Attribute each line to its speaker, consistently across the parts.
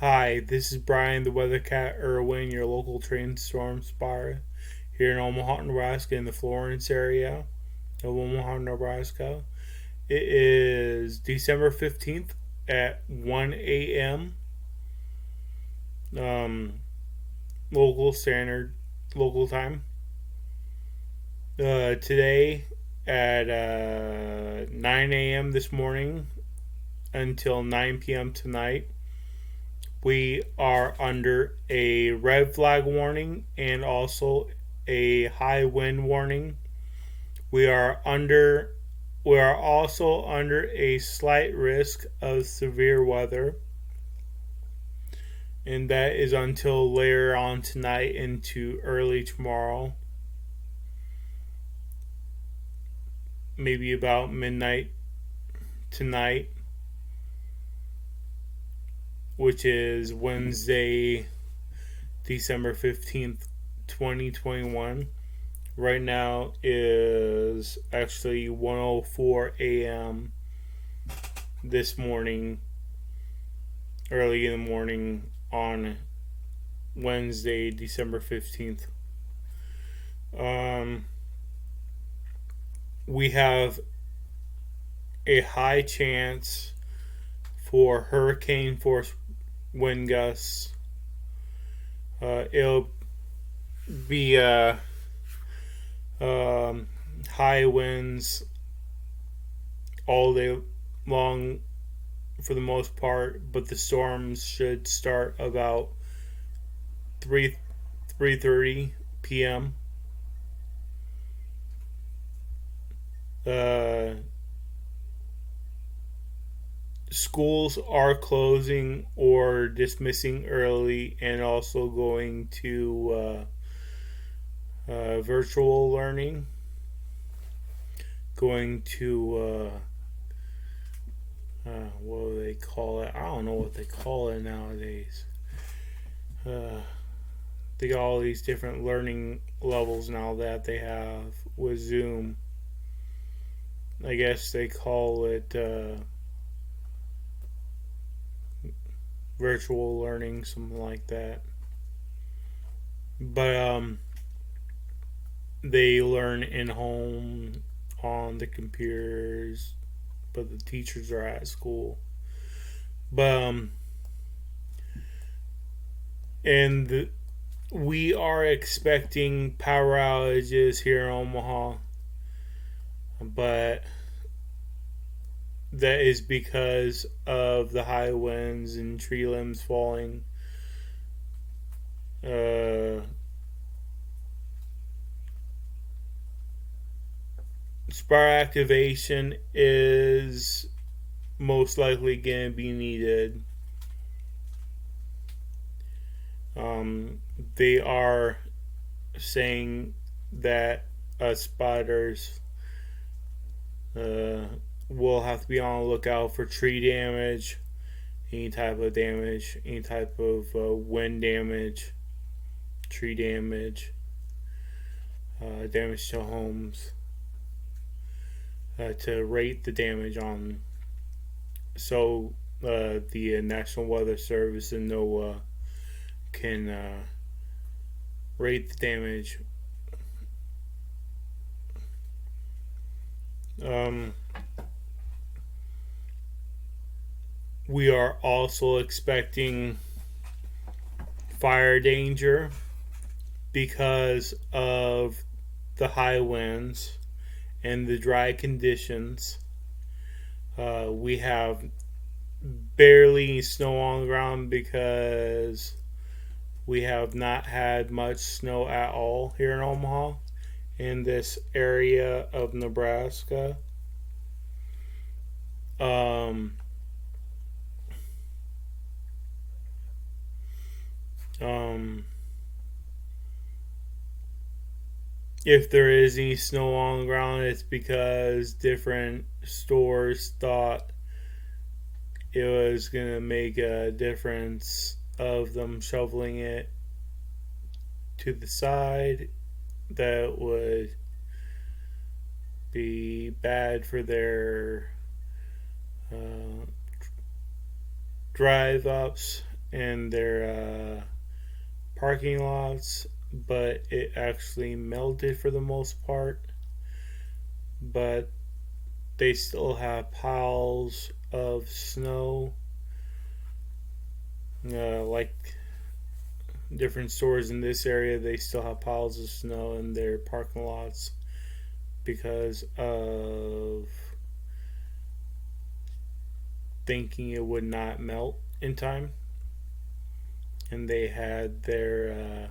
Speaker 1: Hi, this is Brian, the Weather Cat URWIN, your local train storm spotter here in Omaha, Nebraska, in the Florence area of Omaha, Nebraska. It is December 15th at 1 a.m. Um, local standard, local time. Today at 9 a.m. this morning until 9 p.m. tonight, we are under a red flag warning and also a high wind warning. We are under we are also under a slight risk of severe weather, and that is until later on tonight into early tomorrow, maybe about midnight tonight, which is Wednesday, December 15th, 2021. Right now is actually 1:04 a.m. this morning, early in the morning on Wednesday, December 15th. Um, we have a high chance for hurricane force wind gusts. It'll be high winds all day long for the most part, but the storms should start about 3:30 p.m. Uh, schools are closing or dismissing early, and also going to virtual learning, going to what do they call it? I don't know what they call it nowadays. They got all these different learning levels now that they have with Zoom. I guess they call it virtual learning, something like that. But they learn in home on the computers, but the teachers are at school. But and we are expecting power outages here in Omaha, but that is because of the high winds and tree limbs falling. Uh, Spar activation is most likely going to be needed. They are saying that us spotters will have to be on the lookout for tree damage, any type of damage, any type of wind damage, tree damage, damage to homes, to rate the damage on. So the National Weather Service and NOAA can rate the damage. We are also expecting fire danger because of the high winds and the dry conditions. We have barely snow on the ground because we have not had much snow at all here in Omaha, in this area of Nebraska. Um, um, if there is any snow on the ground, it's because different stores thought it was going to make a difference of them shoveling it to the side. That would be bad for their drive ups in their parking lots, but it actually melted for the most part. But they still have piles of snow, like different stores in this area. They still have piles of snow in their parking lots because of thinking it would not melt in time. And they had their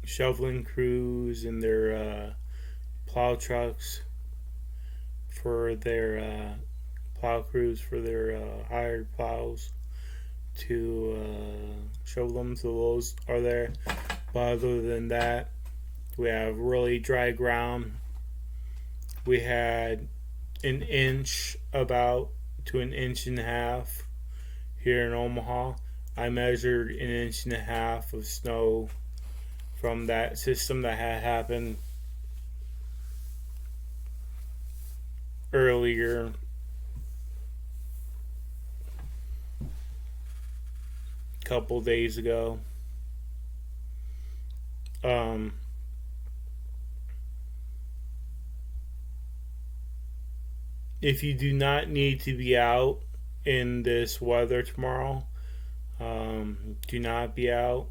Speaker 1: shoveling crews and their plow trucks for their plow crews for their hired plows to shovel them. So those are there. But other than that, we have really dry ground. We had an inch about to an inch and a half here in Omaha. I measured an inch and a half of snow from that system that had happened earlier a couple days ago. If you do not need to be out in this weather tomorrow, do not be out.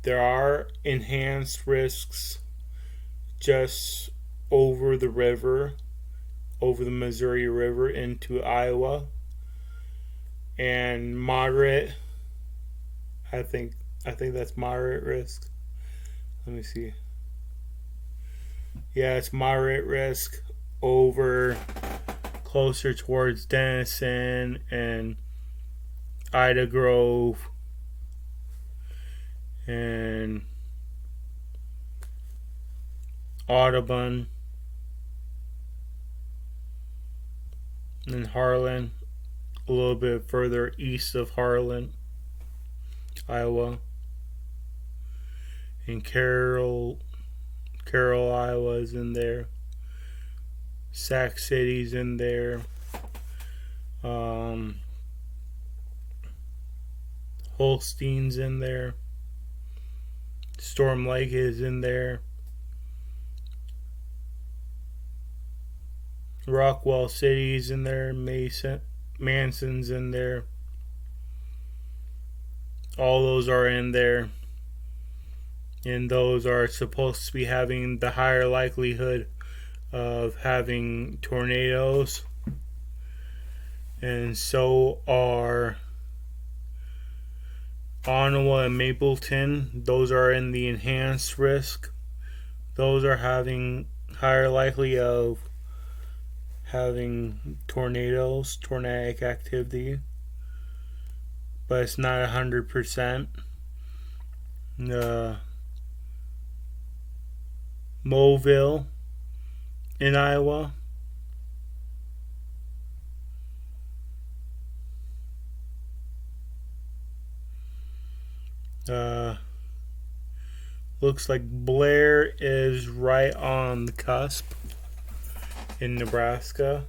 Speaker 1: There are enhanced risks just over the river, over the Missouri River into Iowa, and moderate. I think that's moderate risk. Let me see. Yeah, it's moderate risk over closer towards Denison and Ida Grove and Audubon and Harlan, a little bit further east of Harlan, Iowa, and Carroll, Iowa is in there. Sac City's in there. Holstein's in there. Storm Lake is in there. Rockwell City's in there. Manson's in there. All those are in there. And those are supposed to be having the higher likelihood of having tornadoes. And so are Ottawa and Mapleton. Those are in the enhanced risk. Those are having higher likely of having tornadoes, tornadic activity. But it's not 100%. Moville in Iowa. Looks like Blair is right on the cusp in Nebraska.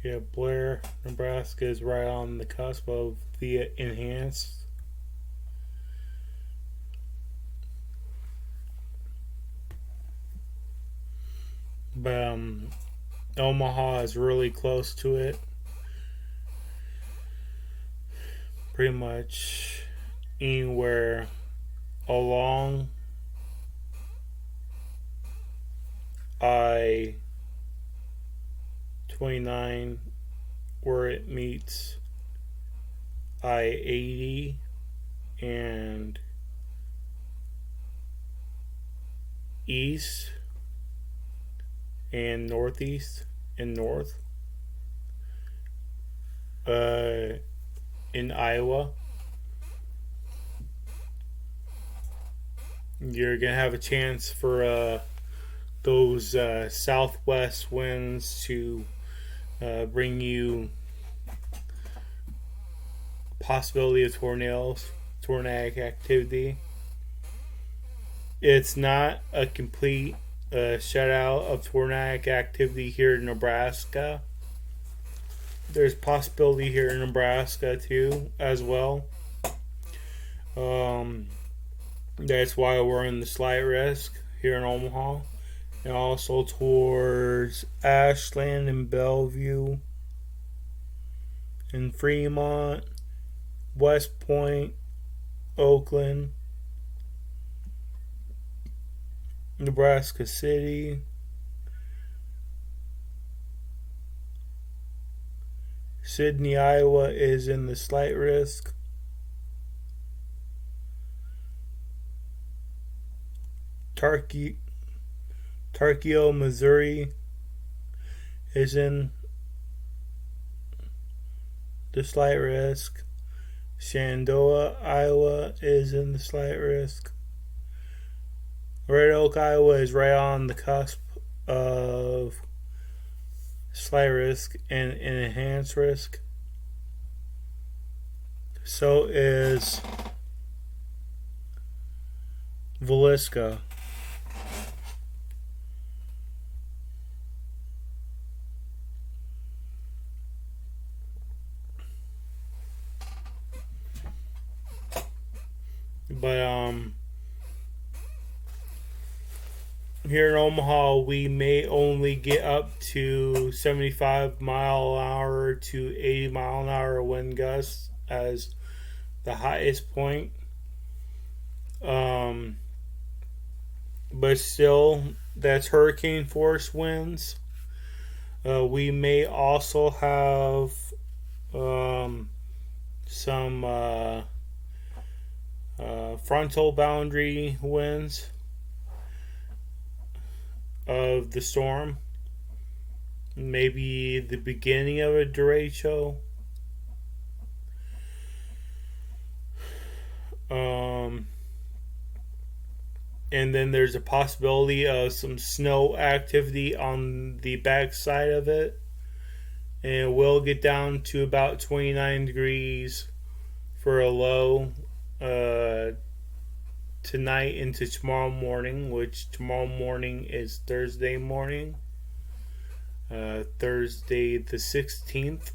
Speaker 1: Yeah, Blair, Nebraska is right on the cusp of the enhanced. But Omaha is really close to it. Pretty much anywhere along I-29 where it meets I-80 and east and northeast and north in Iowa. You're gonna have a chance for those southwest winds to bring you possibility of tornadoes, tornadic activity. it's not a complete shutout of tornadic activity here in Nebraska. There's possibility here in Nebraska too, as well. That's why we're in the slight risk here in Omaha, and also towards Ashland and Bellevue, and Fremont, West Point, Oakland, Nebraska City, Sydney, Iowa is in the slight risk. Tarkio, Missouri is in the slight risk. Shenandoah, Iowa is in the slight risk. Red Oak, Iowa is right on the cusp of slight risk and enhanced risk. So is Villisca. But here in Omaha, we may only get up to 75-mile-an-hour to 80-mile-an-hour wind gusts as the highest point. But still, that's hurricane force winds. We may also have some frontal boundary winds of the storm. Maybe the beginning of a derecho. And then there's a possibility of some snow activity on the backside of it. And it will get down to about 29 degrees for a low tonight into tomorrow morning, which tomorrow morning is Thursday morning. Thursday the 16th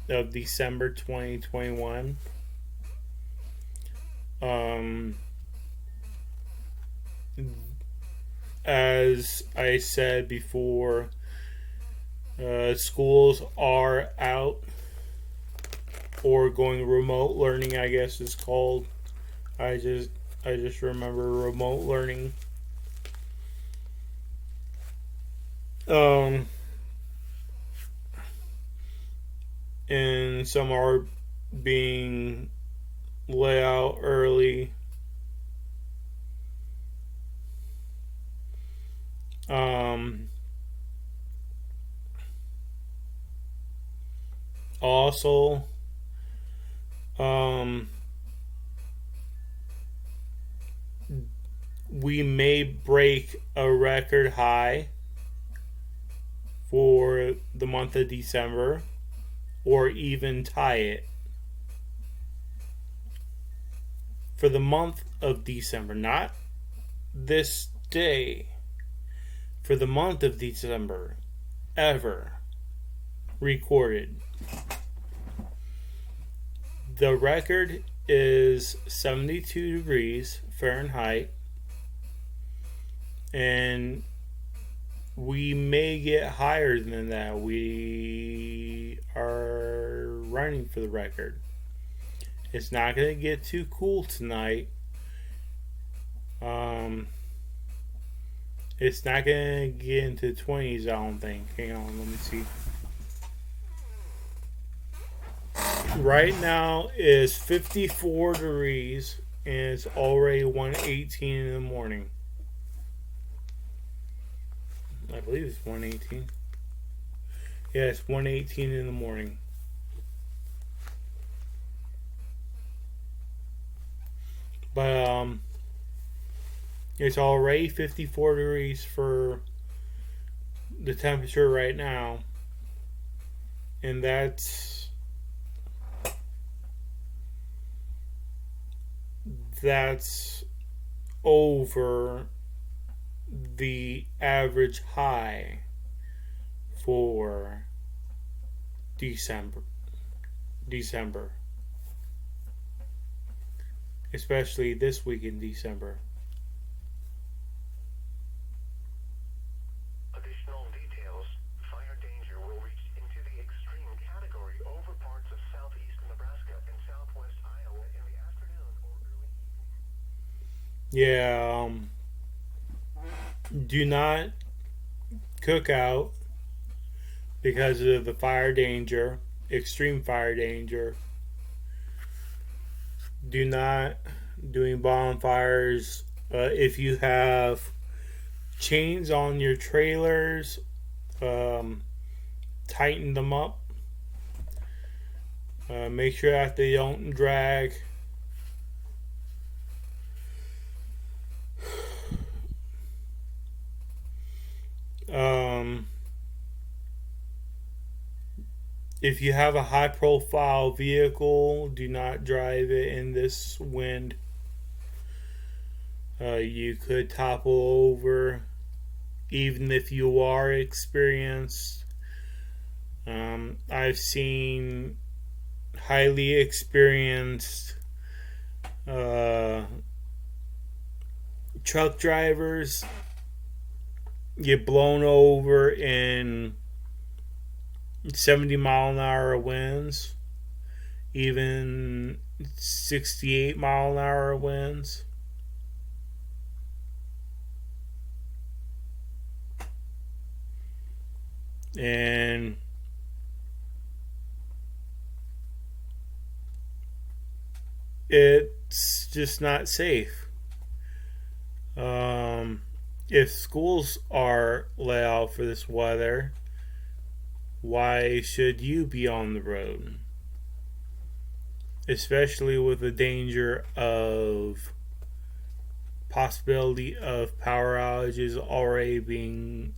Speaker 1: of December 2021. As I said before, schools are out or going remote learning, I guess is called. I just remember remote learning. And some are being let out early. Also, we may break a record high for the month of December, or even tie it. For the month of December, not this day. For the month of December, ever recorded. The record is 72 degrees Fahrenheit, and we may get higher than that. We are running for the record. It's not going to get too cool tonight. It's not going to get into the 20s, I don't think. Hang on, let me see. Right now is 54 degrees, and it's already 1:18 in the morning. I believe it's 1:18. Yeah, it's 1:18 in the morning. But it's already 54 degrees for the temperature right now, and that's over the average high for December, especially this week in December.
Speaker 2: Additional details: fire danger will reach into the extreme category over parts of southeast Nebraska and southwest Iowa in the afternoon or early evening.
Speaker 1: Do not cook out because of the fire danger, extreme fire danger. Do not doing bonfires. If you have chains on your trailers, tighten them up. Make sure that they don't drag. If you have a high profile vehicle, do not drive it in this wind. You could topple over, even if you are experienced. I've seen highly experienced truck drivers get blown over in 70-mile-an-hour winds, even 68-mile-an-hour winds. And it's just not safe. If schools are let out for this weather, why should you be on the road? Especially with the danger of possibility of power outages already being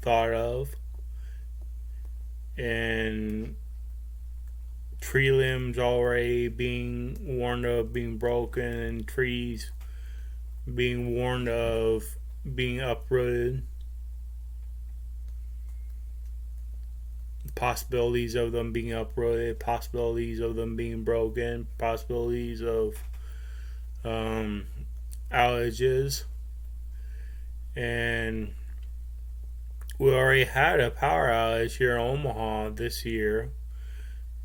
Speaker 1: thought of, and tree limbs already being warned of being broken, and trees being warned of being uprooted. Possibilities of them being uprooted, possibilities of them being broken, possibilities of outages. And we already had a power outage here in Omaha this year,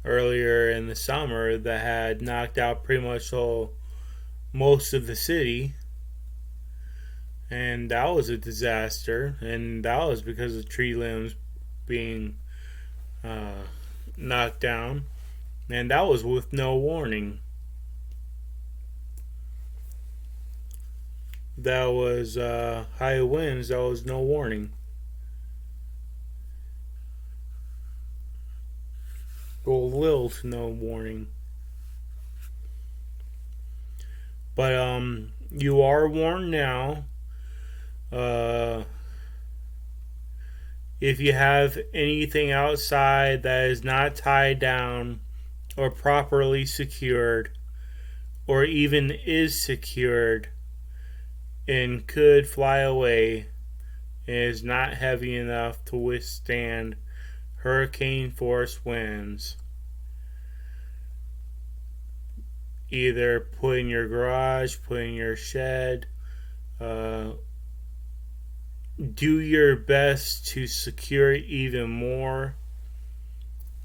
Speaker 1: earlier in the summer, that had knocked out pretty much most of the city. And that was a disaster, and that was because of tree limbs being knocked down, and that was with no warning. That was high winds, that was no warning. Well, little to no warning. But you are warned now. If you have anything outside that is not tied down or properly secured, or even is secured and could fly away, and is not heavy enough to withstand hurricane force winds, either put in your garage, put in your shed. Do your best to secure it even more.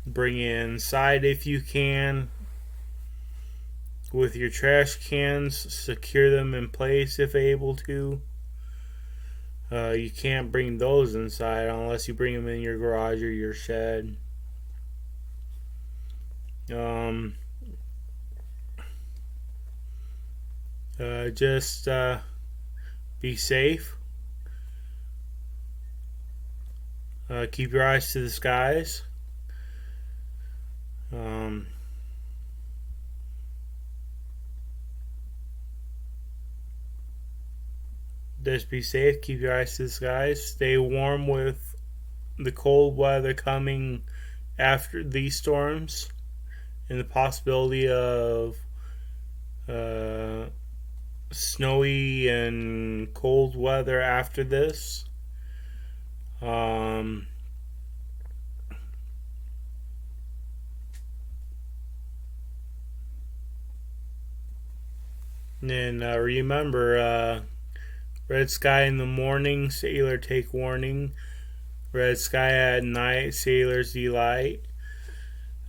Speaker 1: Bring it inside if you can. With your trash cans, secure them in place if able to. You can't bring those inside unless you bring them in your garage or your shed. Just be safe. Keep your eyes to the skies. Just be safe. Keep your eyes to the skies. Stay warm with the cold weather coming after these storms, and the possibility of snowy and cold weather after this. Um, and remember, red sky in the morning, sailor take warning. Red sky at night, sailor's delight.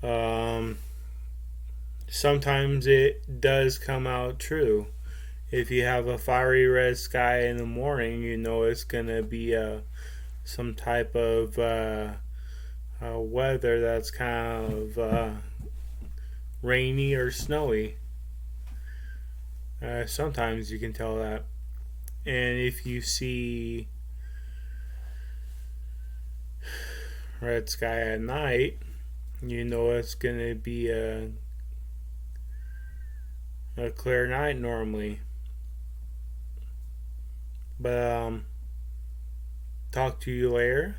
Speaker 1: Um, Sometimes it does come out true. If you have a fiery red sky in the morning, you know it's gonna be some type of weather that's kind of rainy or snowy. Sometimes you can tell that. And if you see red sky at night, you know it's gonna be a clear night normally. But talk to you later.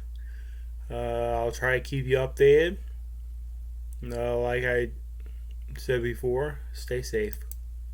Speaker 1: I'll try to keep you updated. Like I said before, stay safe.